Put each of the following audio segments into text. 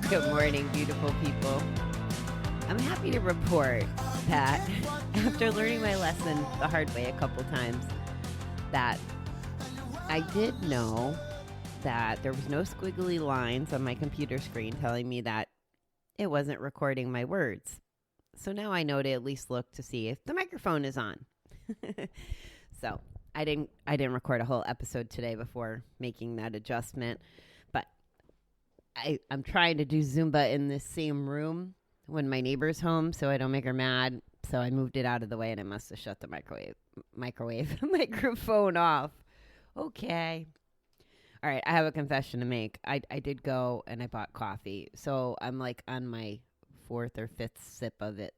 Good morning, beautiful people. I'm happy to report that after learning my lesson the hard way a couple times, that I did know that there was no squiggly lines on my computer screen telling me that it wasn't recording my words. So now I know to at least look to see if the microphone is on. So I didn't record a whole episode today before making that adjustment. But I'm trying to do Zumba in this same room when my neighbor's home so I don't make her mad. So I moved it out of the way and I must have shut the microphone off. Okay. All right, I have a confession to make. I did go and I bought coffee. So I'm like on my fourth or fifth sip of it.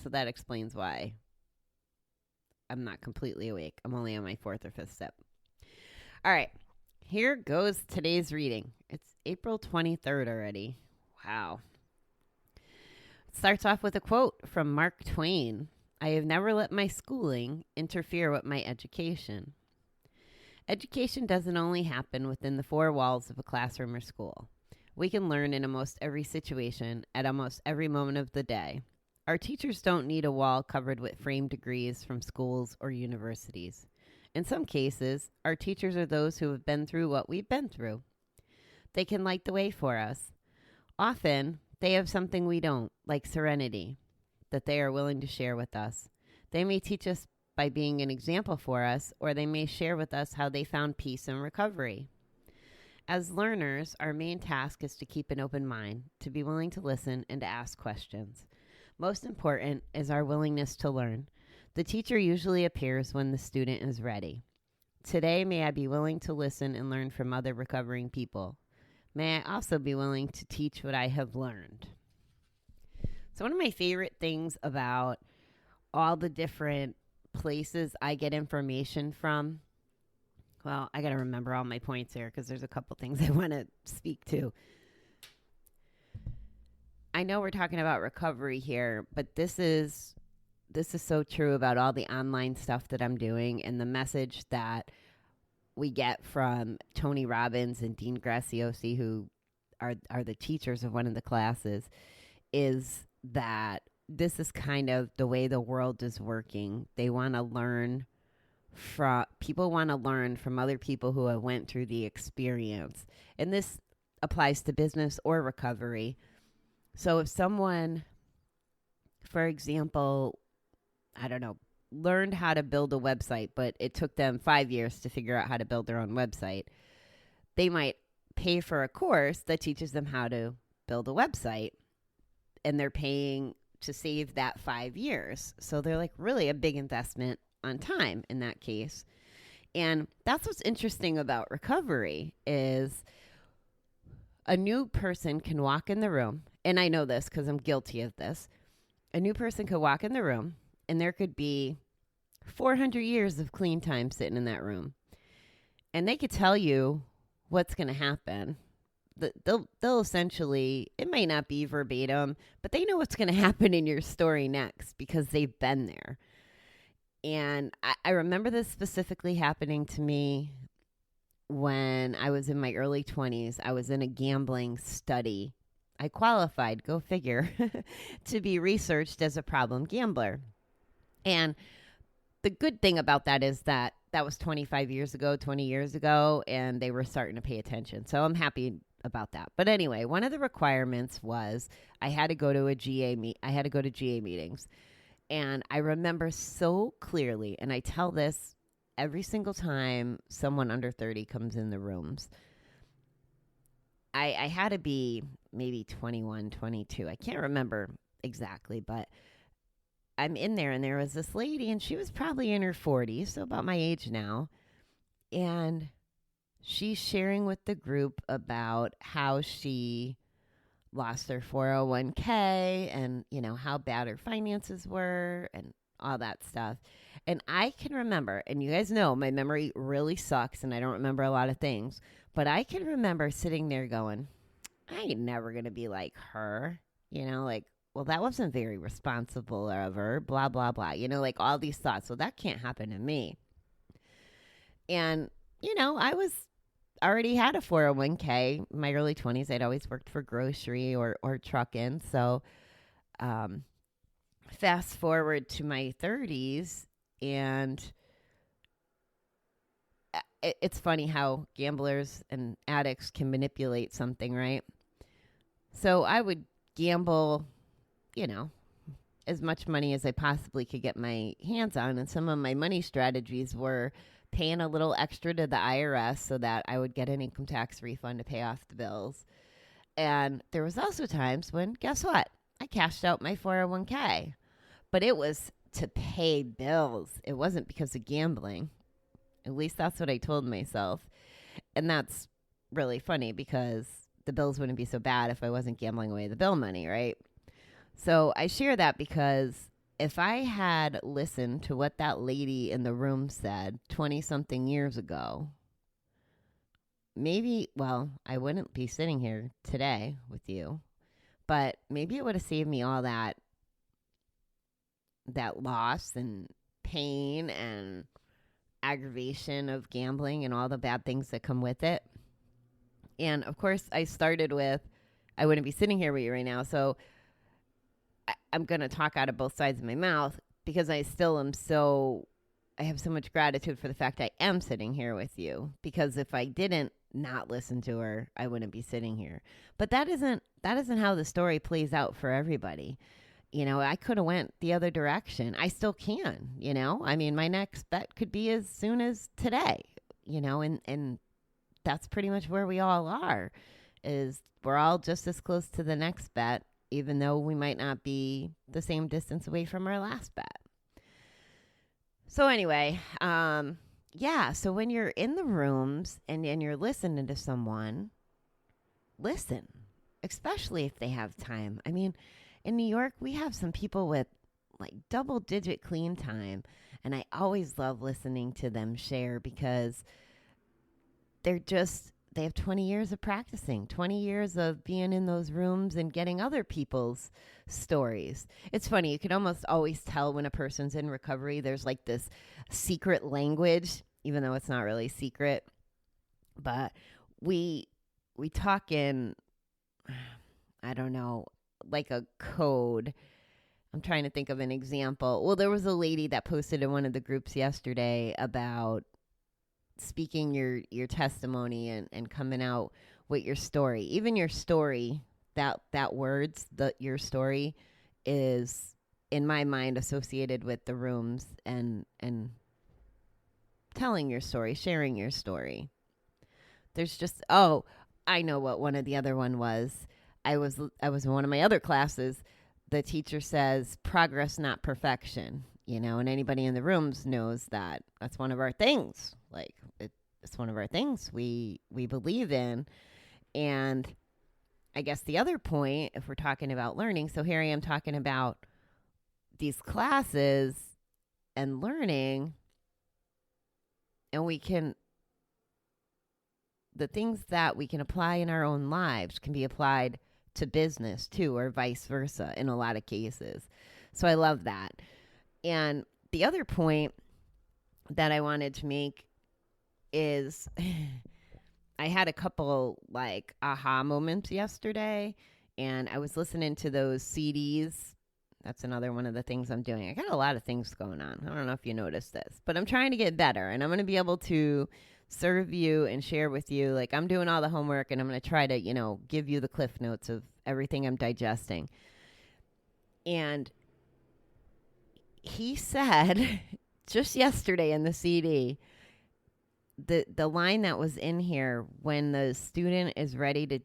So that explains why I'm not completely awake. I'm only on my fourth or fifth sip. All right, here goes today's reading. It's April 23rd already. Wow. It starts off with a quote from Mark Twain. I have never let my schooling interfere with my education. Education doesn't only happen within the four walls of a classroom or school. We can learn in almost every situation at almost every moment of the day. Our teachers don't need a wall covered with framed degrees from schools or universities. In some cases, our teachers are those who have been through what we've been through. They can light the way for us. Often, they have something we don't, like serenity, that they are willing to share with us. They may teach us by being an example for us, or they may share with us how they found peace and recovery. As learners, our main task is to keep an open mind, to be willing to listen and to ask questions. Most important is our willingness to learn. The teacher usually appears when the student is ready. Today, may I be willing to listen and learn from other recovering people. May I also be willing to teach what I have learned. So one of my favorite things about all the different places I get information from, well, I got to remember all my points here because there's a couple things I want to speak to. I know we're talking about recovery here, but this is so true about all the online stuff that I'm doing, and the message that we get from Tony Robbins and Dean Graziosi, who are the teachers of one of the classes, is that this is kind of the way the world is working. They want to learn people want to learn from other people who have went through the experience. And this applies to business or recovery. So if someone, for example, I don't know, learned how to build a website, but it took them 5 years to figure out how to build their own website, they might pay for a course that teaches them how to build a website, and they're paying to save that 5 years. So they're like really a big investment on time in that case. And that's what's interesting about recovery is a new person can walk in the room. And I know this because I'm guilty of this. A new person could walk in the room and there could be 400 years of clean time sitting in that room. And they could tell you what's going to happen. They'll essentially, it might not be verbatim, but they know what's going to happen in your story next because they've been there. And I remember this specifically happening to me when I was in my early 20s. I was in a gambling study. I qualified, go figure, to be researched as a problem gambler. And the good thing about that is that was 25 years ago, 20 years ago, and they were starting to pay attention. So I'm happy about that. But anyway, one of the requirements was I had to go to GA meetings. And I remember so clearly, and I tell this every single time someone under 30 comes in the rooms. I had to be maybe 21, 22. I can't remember exactly, but I'm in there, and there was this lady, and she was probably in her 40s, so about my age now. And she's sharing with the group about how she lost her 401k and, you know, how bad her finances were and all that stuff. And I can remember, and you guys know my memory really sucks and I don't remember a lot of things, but I can remember sitting there going, I ain't never going to be like her, you know, like, well, that wasn't very responsible of her, blah, blah, blah, you know, like all these thoughts. So that can't happen to me. And, you know, I already had a 401k. In my early 20s, I'd always worked for grocery or trucking. So fast forward to my 30s, and it's funny how gamblers and addicts can manipulate something, right? So I would gamble, as much money as I possibly could get my hands on. And some of my money strategies were paying a little extra to the IRS so that I would get an income tax refund to pay off the bills. And there was also times when, guess what? I cashed out my 401k, but it was to pay bills. It wasn't because of gambling. At least that's what I told myself. And that's really funny because the bills wouldn't be so bad if I wasn't gambling away the bill money, right? So I share that because if I had listened to what that lady in the room said 20-something years ago, maybe, I wouldn't be sitting here today with you, but maybe it would have saved me all that loss and pain and aggravation of gambling and all the bad things that come with it. And of course, I started with, I wouldn't be sitting here with you right now. So I'm going to talk out of both sides of my mouth because I still am I have so much gratitude for the fact I am sitting here with you, because if I didn't not listen to her, I wouldn't be sitting here. But that isn't how the story plays out for everybody. I could have went the other direction. I still can, I mean, my next bet could be as soon as today, and that's pretty much where we all are, is we're all just as close to the next bet, even though we might not be the same distance away from our last bet. So anyway, so when you're in the rooms and you're listening to someone, listen, especially if they have time. I mean, in New York, we have some people with like double-digit clean time, and I always love listening to them share because they have 20 years of practicing, 20 years of being in those rooms and getting other people's stories. It's funny. You can almost always tell when a person's in recovery. There's like this secret language, even though it's not really secret. But we talk in, I don't know, like a code. I'm trying to think of an example. Well, there was a lady that posted in one of the groups yesterday about speaking your testimony and coming out with your story. Even your story, that words, your story is in my mind associated with the rooms and telling your story, sharing your story. There's just, I know what one of the other one was. I was in one of my other classes. The teacher says progress, not perfection, and anybody in the rooms knows that that's one of our things. Like it's one of our things we believe in. And I guess the other point, if we're talking about learning, so here I am talking about these classes and learning, and the things that we can apply in our own lives can be applied to business too, or vice versa in a lot of cases. So I love that. And the other point that I wanted to make is I had a couple like aha moments yesterday, and I was listening to those CDs. That's another one of the things I'm doing. I got a lot of things going on. I don't know if you noticed this, but I'm trying to get better, and I'm going to be able to serve you and share with you. Like, I'm doing all the homework, and I'm going to try to, give you the cliff notes of everything I'm digesting. And he said just yesterday in the CD, the line that was in here, when the student is ready to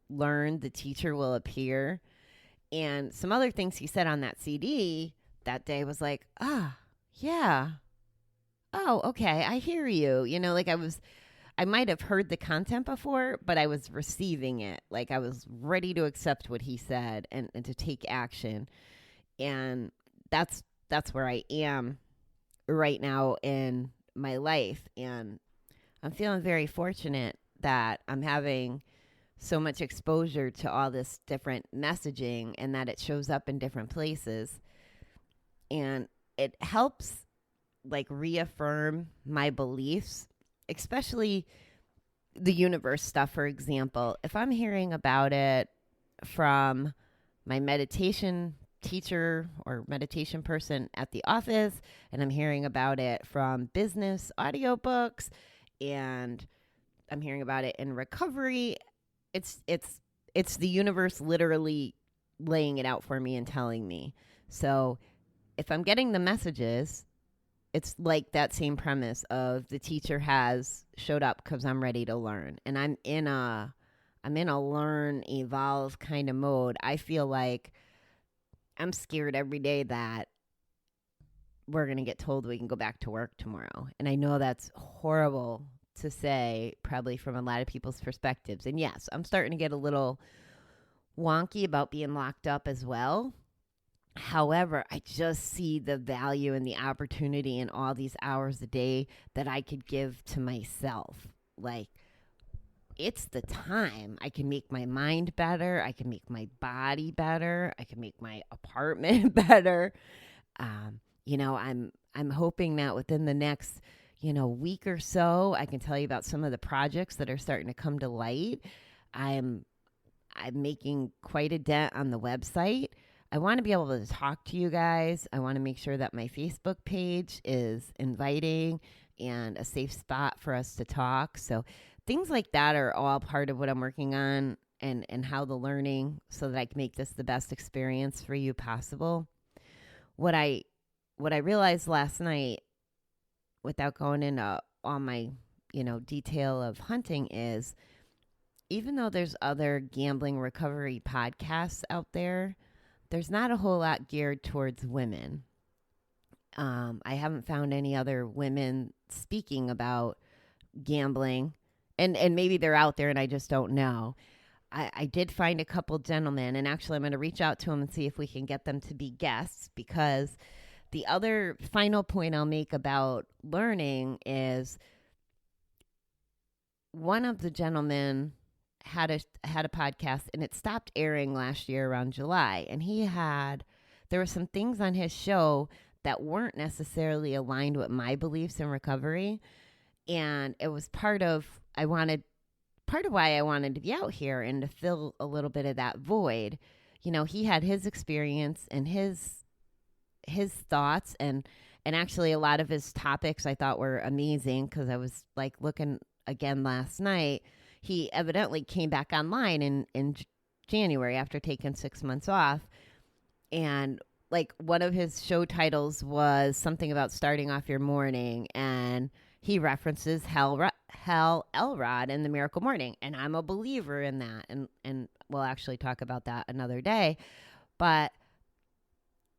learn, the teacher will appear. And some other things he said on that CD that day was like, yeah. Oh, okay. I hear you. Like I might have heard the content before, but I was receiving it. Like I was ready to accept what he said and to take action. And that's where I am right now in my life. And I'm feeling very fortunate that I'm having so much exposure to all this different messaging and that it shows up in different places. And it helps like reaffirm my beliefs, especially the universe stuff, for example, if I'm hearing about it from my meditation teacher or meditation person at the office, and I'm hearing about it from business audiobooks, and I'm hearing about it in recovery, it's the universe literally laying it out for me and telling me. So if I'm getting the messages, it's like that same premise of the teacher has showed up because I'm ready to learn, and I'm in a learn, evolve kind of mode. I feel like I'm scared every day that we're going to get told we can go back to work tomorrow. And I know that's horrible to say, probably from a lot of people's perspectives. And yes, I'm starting to get a little wonky about being locked up as well. However, I just see the value and the opportunity in all these hours a day that I could give to myself. Like, it's the time. I can make my mind better. I can make my body better. I can make my apartment better. I'm hoping that within the next, week or so, I can tell you about some of the projects that are starting to come to light. I'm making quite a dent on the website. I want to be able to talk to you guys. I want to make sure that my Facebook page is inviting and a safe spot for us to talk. So things like that are all part of what I'm working on, and how the learning, so that I can make this the best experience for you possible. What I realized last night, without going into all my, detail of hunting, is even though there's other gambling recovery podcasts out there, there's not a whole lot geared towards women. I haven't found any other women speaking about gambling. And maybe they're out there and I just don't know. I did find a couple gentlemen, and actually I'm going to reach out to them and see if we can get them to be guests, because the other final point I'll make about learning is one of the gentlemen had a podcast, and it stopped airing last year around July, and there were some things on his show that weren't necessarily aligned with my beliefs in recovery. And it was part of why I wanted to be out here and to fill a little bit of that void. He had his experience and his thoughts, and actually a lot of his topics I thought were amazing, because I was like looking again last night. He evidently came back online in January after taking 6 months off. And like one of his show titles was something about starting off your morning, and he references Hal Elrod in The Miracle Morning. And I'm a believer in that. And we'll actually talk about that another day. But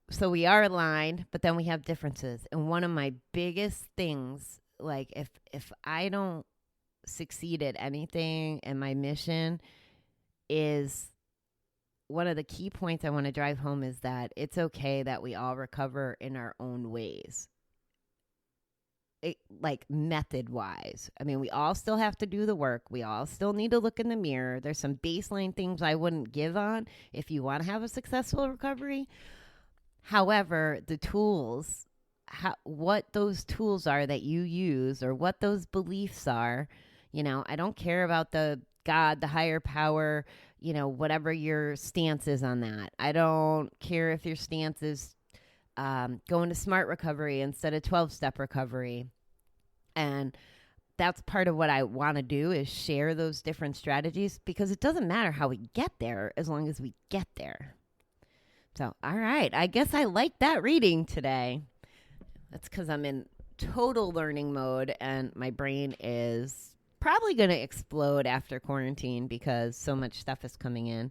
so we are aligned, but then we have differences. And one of my biggest things, like if I don't succeed at anything in my mission, is one of the key points I want to drive home is that it's okay that we all recover in our own ways. Like method wise. I mean, we all still have to do the work. We all still need to look in the mirror. There's some baseline things I wouldn't give on if you want to have a successful recovery. However, the tools, what those tools are that you use, or what those beliefs are, I don't care about the God, the higher power, whatever your stance is on that. I don't care if your stance is going to SMART recovery instead of 12-step recovery. And that's part of what I want to do, is share those different strategies, because it doesn't matter how we get there as long as we get there. So, all right. I guess I like that reading today. That's because I'm in total learning mode, and my brain is probably going to explode after quarantine because so much stuff is coming in.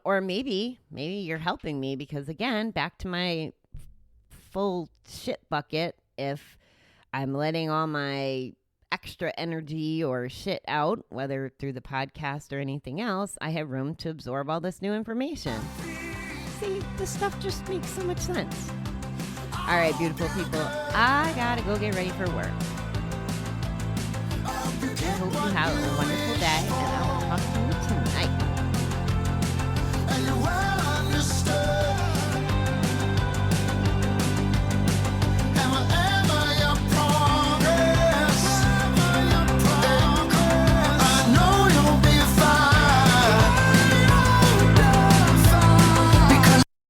Or maybe you're helping me, because again, back to my full shit bucket, if I'm letting all my extra energy or shit out, whether through the podcast or anything else, I have room to absorb all this new information. See, this stuff just makes so much sense. All right, beautiful people, I gotta go get ready for work. I hope you have a wonderful day, and I will talk to you tomorrow.